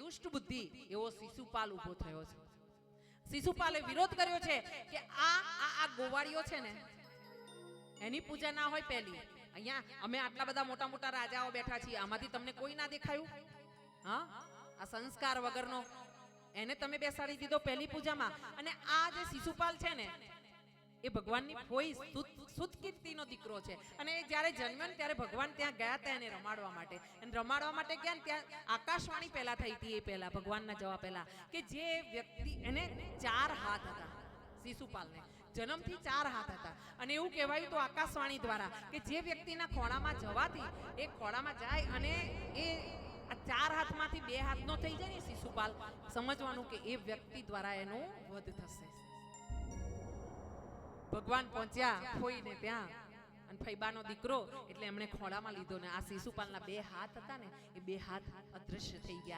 દુષ્ટ બુદ્ધિ એવો શિશુપાલ ઊભો થયો છે. શિશુપાલે વિરોધ કર્યો છે કે આ ગોવાળીઓ છે ને એની પૂજા ના હોય. પહેલી અહીંયા અમે આટલા બધા મોટા મોટા રાજાઓ બેઠા છીએ, આમાંથી તમને કોઈ ના દેખાયું? હા, આ સંસ્કાર વગરનો એને તમે બેસાડી દીધો પહેલી પૂજામાં. અને આ જે શિશુપાલ છે ને એ ભગવાનની ફોઈ સુતકીર્તિનો દીકરો છે. અને જ્યારે જન્મ્યો ને ત્યારે ભગવાન ત્યાં ગયા હતા એને રમાડવા માટે. અને રમાડવા માટે ગયા ને ત્યાં આકાશવાણી પહેલા થઈ હતી, એ પહેલા ભગવાનના જવા પહેલા, કે જે વ્યક્તિ એને 4 હાથ હતા, શિશુપાલને જન્મથી 4 હાથ હતા. અને એવું કહેવાયું તો આકાશવાણી દ્વારા કે જે વ્યક્તિના ખોળામાં જવાથી એ ખોળામાં જાય અને એ 4 હાથમાંથી 2 હાથનો થઈ જાય ને શિશુપાલ, સમજવાનું કે એ વ્યક્તિ દ્વારા એનો વધ થશે. ભગવાન પહોંચ્યા ફોઈને ત્યાં, અને ફૈબાનો દીકરો એટલે એમણે ખોળામાં લીધો ને આ શિશુપાલના 2 હાથ હતા ને એ 2 હાથ અદૃશ્ય થઈ ગયા.